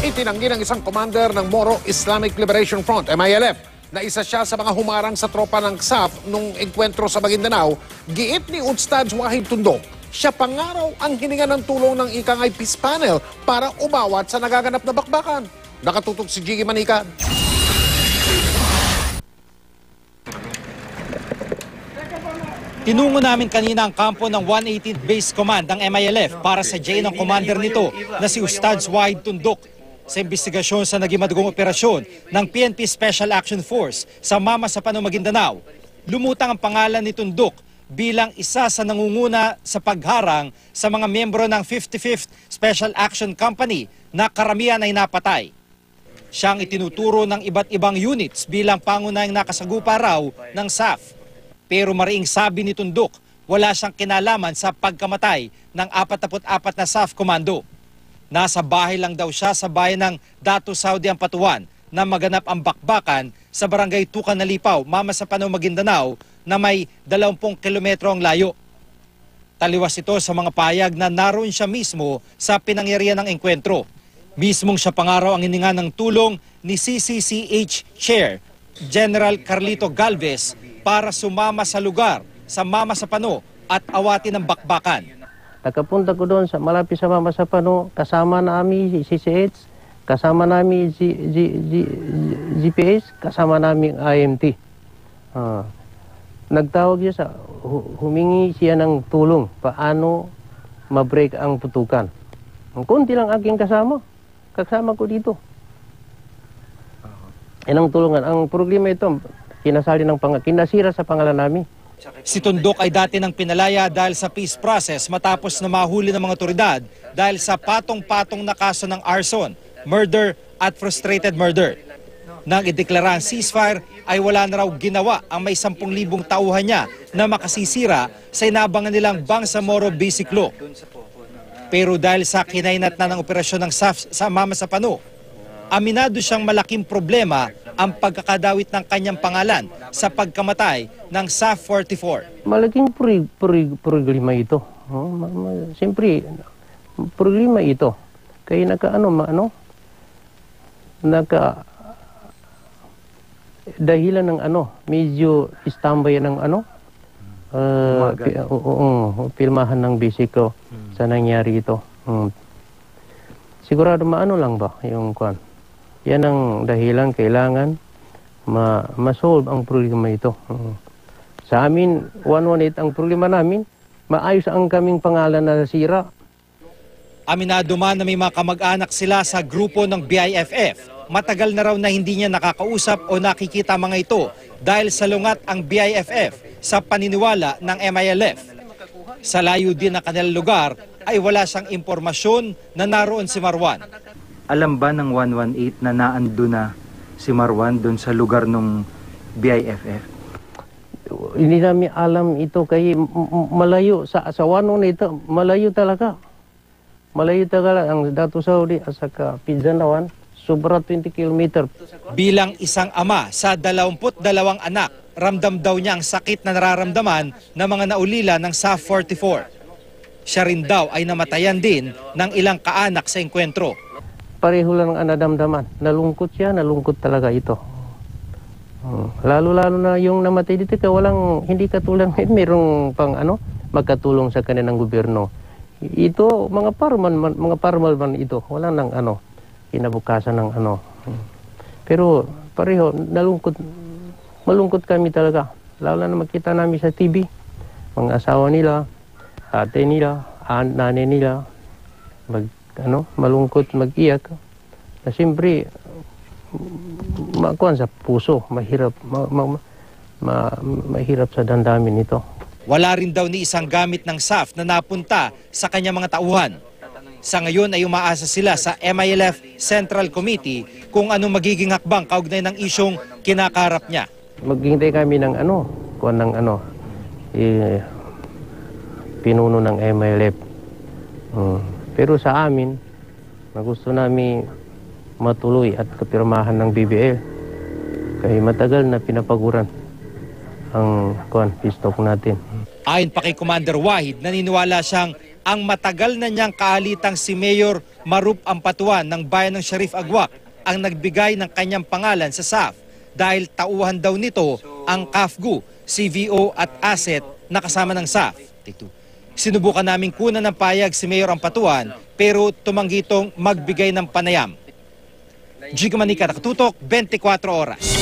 Itinanggi ng isang commander ng Moro Islamic Liberation Front, MILF, na isa siya sa mga humarang sa tropa ng SAF nung engkwentro sa Maguindanao. Giit ni Ustad Wahid Tundok, siya pangaraw ang hininga ng tulong ng ikangay peace panel para umawat sa nagaganap na bakbakan. Nakatutok si Jiggy Manikad. Tinungo namin kanina ang kampo ng 118th Base Command ng MILF para sa jail ng commander nito na si Ustad Wahid Tundok sa investigasyon sa naging madugong operasyon ng PNP Special Action Force sa Mamasapan, Maguindanao. Lumutang ang pangalan ni Tundok bilang isa sa nangunguna sa pagharang sa mga miyembro ng 55th Special Action Company na karamihan ay napatay. Siyang itinuturo ng iba't ibang units bilang pangunahing nakasagupa raw ng SAF. Pero mariing sabi ni Tundok, wala siyang kinalaman sa pagkamatay ng 44 na SAF komando. Nasa bahay lang daw siya sa bayan ng Datu Saudi Ampatuan na maganap ang bakbakan sa barangay Tukan Nalipaw, Mamasapan, Maguindanao na may 20 kilometro ang layo. Taliwas ito sa mga payag na naroon siya mismo sa pinangyarihan ng engkwentro. Mismong siya pangaraw ang hininga ng tulong ni CCCH Chair General Carlito Galvez para sumama sa lugar sa Mamasapano at awatin ang bakbakan. Nakapunta ko doon sa malapit sa Mamasapano, kasama namin si CCH, kasama namin GPS, kasama namin IMT. Nagtawag siya humingi siya ng tulong paano ma-break ang putukan. Ang kunti lang aking kasama ko dito. Yan ang tulungan. Ang problema ito, kinasira sa pangalan namin. Si Tundok ay dati nang pinalaya dahil sa peace process matapos na mahuli ng mga otoridad dahil sa patong-patong na kaso ng arson, murder at frustrated murder. Nang ideklara ang ceasefire ay wala na raw ginawa ang may 10,000 tauhan niya na makasisira sa inabangan nilang Bangsamoro Basic Law. Pero dahil sa kinainat na ng operasyon ng SAF sa Mamasapano, aminado siyang malaking problema ang pagkakadawit ng kanyang pangalan sa pagkamatay ng SAF 44. Malaking problema ito. Siyempre, problema ito. Kaya dahilan ng medyo istambay ng pilmahan ng bisiko sa nangyari ito. Sigurado lang ba yung kwan? Yan ang dahilan kailangan ma-solve ang problema ito. Sa amin, 118 ang problema namin, maayos ang kaming pangalan na nasira. Aminado man na may mga kamag-anak sila sa grupo ng BIFF. Matagal na raw na hindi niya nakakausap o nakikita mga ito dahil salungat ang BIFF sa paniniwala ng MILF. Sa layo din ng kanilang lugar ay wala siyang impormasyon na naroon si Marwan. Alam ba ng 118 na naando na si Marwan doon sa lugar ng BIFF? Hindi namin alam ito kaya malayo. Sa 118, malayo talaga. Malayo talaga ang Datu Saudi at saka Pizanawan, sobra 20 kilometer. Bilang isang ama sa 22 anak, ramdam daw niya ang sakit na nararamdaman ng mga naulila ng SAF 44. Siya rin daw ay namatayan din ng ilang kaanak sa engkwentro. Pareho lang ang nadamdaman. Nalungkot siya, nalungkot talaga ito. Lalo-lalo na yung namatay dito, hindi katulad, mayroong pang magkatulong sa kanilang gobyerno. Ito, mga parmal man ito. Wala nang kinabukasan ng Pero pareho, malungkot kami talaga. Lalo na makita namin sa TV, mga asawa nila, ate nila, nanay nila, malungkot, mag-iyak. Na siyempre, makuha sa puso, mahirap sa damdamin ito. Wala rin daw ni isang gamit ng SAF na napunta sa kanyang mga tauhan. Sa ngayon ay umaasa sila sa MILF Central Committee kung anong magiging hakbang kaugnay ng isyong kinakaharap niya. Maghintay kami ng pinuno ng MILF. Pero sa amin, gusto namin matuloy at kapirmahan ng BBL. Kaya matagal na pinapaguran ang peace talk natin. Ayon pa kay Commander Wahid, naniniwala siyang ang matagal na niyang kaalitang si Mayor Marup Ampatuan ng bayan ng Sharif Agwak ang nagbigay ng kanyang pangalan sa SAF dahil tauhan daw nito ang CAFGU, CVO at asset na kasama ng SAF. Sinubukan naming kunan ng payag si Mayor Ampatuan pero tumanggi itong magbigay ng panayam. Giga Manica, Nakatutok, 24 Oras.